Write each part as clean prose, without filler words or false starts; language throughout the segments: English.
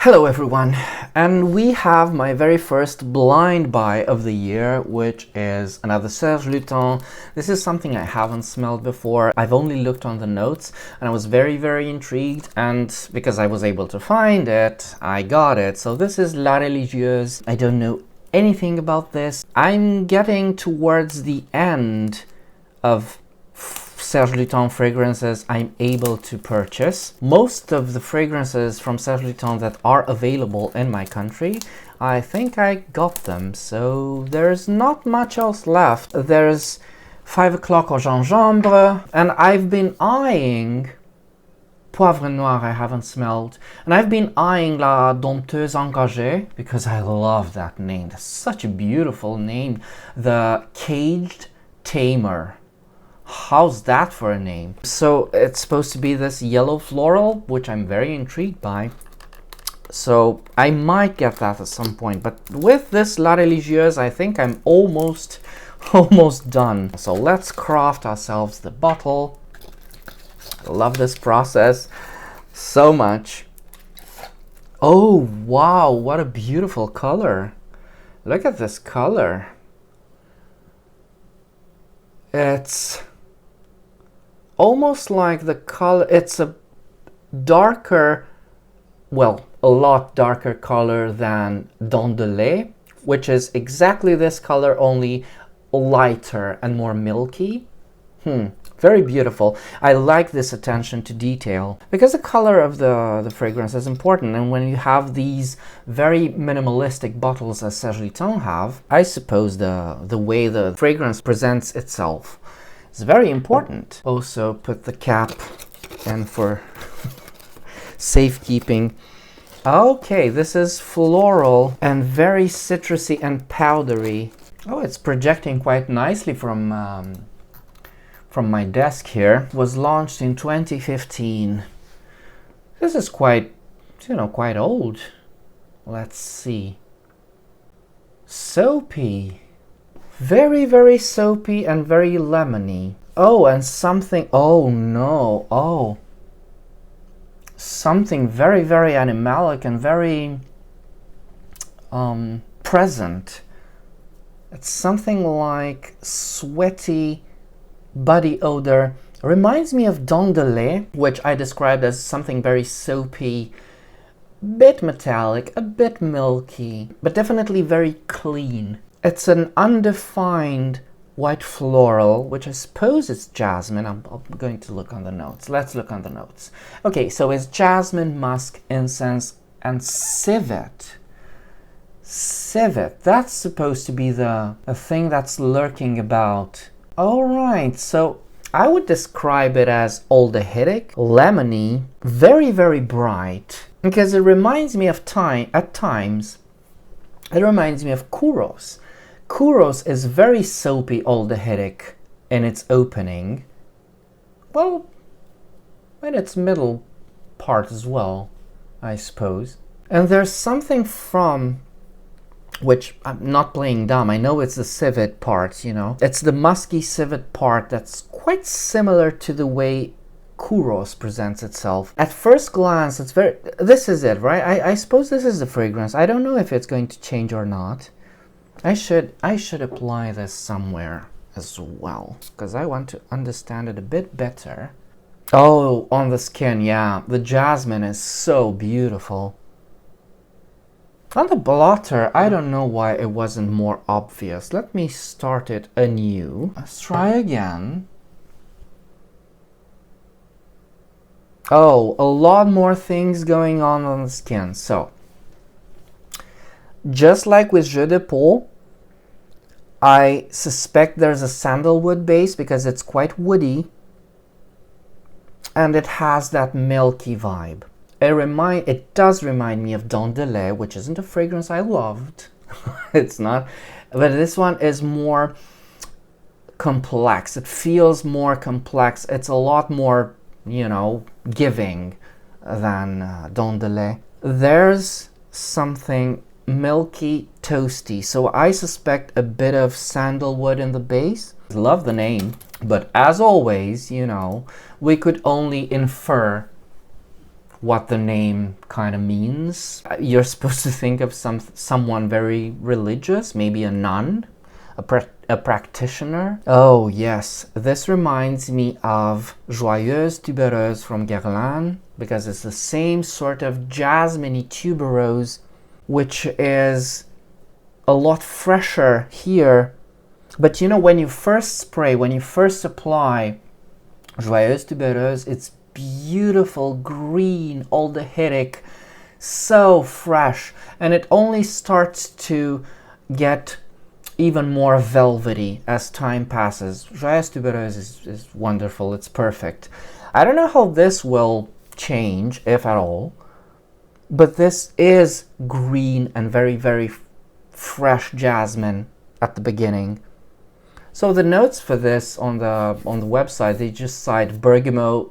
Hello everyone, and we have my very first blind buy of the year, which is another Serge Lutens. This is something I haven't smelled before. I've only looked on the notes and I was very intrigued, and because I was able to find it, I got it. So this is La Religieuse. I don't know anything about this. I'm getting towards the end of Serge Lutens fragrances I'm able to purchase. Most of the fragrances from Serge Lutens that are available in my country, I think I got them, so there's not much else left. There's 5 o'clock au gingembre, and I've been eyeing Poivre Noir. I haven't smelled, and I've been eyeing La Dompteuse Engagée because I love that name. That's such a beautiful name. The Caged Tamer. How's that for a name? So it's supposed to be this yellow floral, which I'm very intrigued by. So I might get that at some point. But with this La Religieuse, I think I'm almost done. So let's craft ourselves the bottle. I love this process so much. Oh, wow, what a beautiful color. Look at this color. It's almost like the color, it's a darker, well, a lot darker color than Don de Lait, which is exactly this color, only lighter and more milky. Very beautiful. I like this attention to detail because the color of the fragrance is important, and when you have these very minimalistic bottles as Serge Lutens have, I suppose the way the fragrance presents itself is very important. Also put the cap in for safekeeping. Okay, this is floral and very citrusy and powdery. Oh, it's projecting quite nicely from my desk here. It was launched in 2015. This is quite old. Let's see. Soapy. Very soapy and very lemony. Oh, and something, oh no, oh. Something very animalic and very present. It's something like sweaty body odor. Reminds me of Don de Lait, which I described as something very soapy, bit metallic, a bit milky, but definitely very clean. It's an undefined white floral, which I suppose is jasmine. I'm going to look on the notes. Let's look on the notes. Okay, so it's jasmine, musk, incense, and civet. Civet, that's supposed to be the thing that's lurking about. All right, so I would describe it as aldehydic, lemony, very bright, because it reminds me of at times, it reminds me of Kouros. Kouros is very soapy aldehydic in its opening. Well, in its middle part as well, I suppose. And there's something from, which I'm not playing dumb, I know it's the civet part, you know. It's the musky civet part that's quite similar to the way Kouros presents itself. At first glance, it's very, this is it, right? I suppose this is the fragrance. I don't know if it's going to change or not. I should apply this somewhere as well, because I want to understand it a bit better. Oh, on the skin, yeah. The jasmine is so beautiful. On the blotter, I don't know why it wasn't more obvious. Let me start it anew. Let's try again. Oh, a lot more things going on the skin. So, just like with Jeu de Peau, I suspect there's a sandalwood base because it's quite woody and it has that milky vibe. It does remind me of Don de Lait, which isn't a fragrance I loved. It's not, but this one is more complex. It feels more complex. It's a lot more, giving than Don de Lait. There's something milky, toasty, so I suspect a bit of sandalwood in the base. Love the name, but as always, we could only infer what the name kind of means. You're supposed to think of someone very religious, maybe a nun, a practitioner. Oh yes, this reminds me of Joyeuse tubereuse from Guerlain, because it's the same sort of jasmine-y tuberose, which is a lot fresher here. But you know, when you first spray, when you first apply Joyeuse tubereuse, it's beautiful green, aldehydic, so fresh, and it only starts to get even more velvety as time passes. Joyeuse tubereuse is wonderful, it's perfect. I don't know how this will change, if at all, but this is green and very, very fresh jasmine at the beginning. So the notes for this on the website, they just cite bergamot,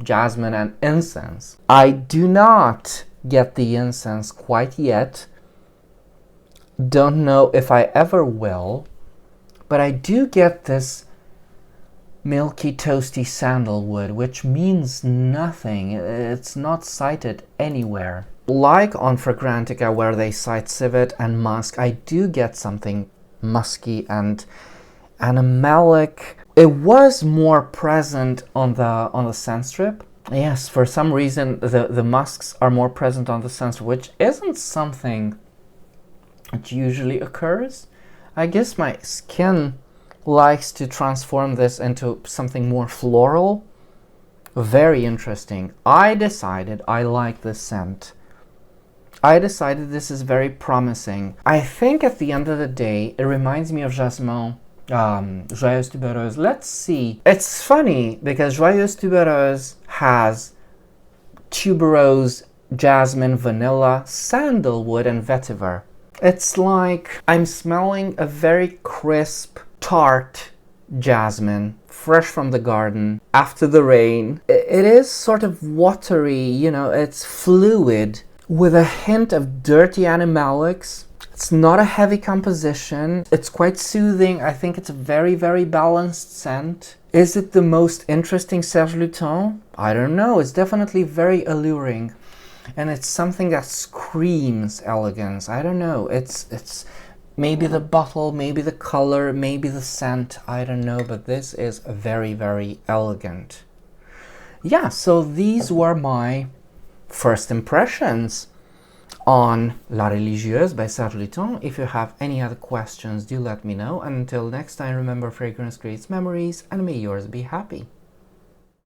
jasmine and incense. I do not get the incense quite yet. Don't know if I ever will, but I do get this milky, toasty sandalwood, which means nothing. It's not cited anywhere. Like on Fragrantica, where they cite civet and musk, I do get something musky and animalic. It was more present on the scent strip. Yes, for some reason the musks are more present on the scent strip, which isn't something that usually occurs. I guess my skin likes to transform this into something more floral. Very interesting. I decided I like this scent. I decided this is very promising. I think at the end of the day, it reminds me of jasmine, Joyeuse tubereuse. Let's see. It's funny because Joyeuse tubereuse has tuberose, jasmine, vanilla, sandalwood, and vetiver. It's like I'm smelling a very crisp, tart jasmine, fresh from the garden, after the rain. It is sort of watery, you know, it's fluid, with a hint of dirty animalics. It's not a heavy composition. It's quite soothing. I think it's a very, very balanced scent. Is it the most interesting Serge Lutens? I don't know. It's definitely very alluring. And it's something that screams elegance. I don't know. It's maybe the bottle, maybe the color, maybe the scent. I don't know. But this is very, very elegant. Yeah, so these were my first impressions on La Religieuse by Serge Lutens. If you have any other questions, do let me know. And until next time, remember, fragrance creates memories, and may yours be happy.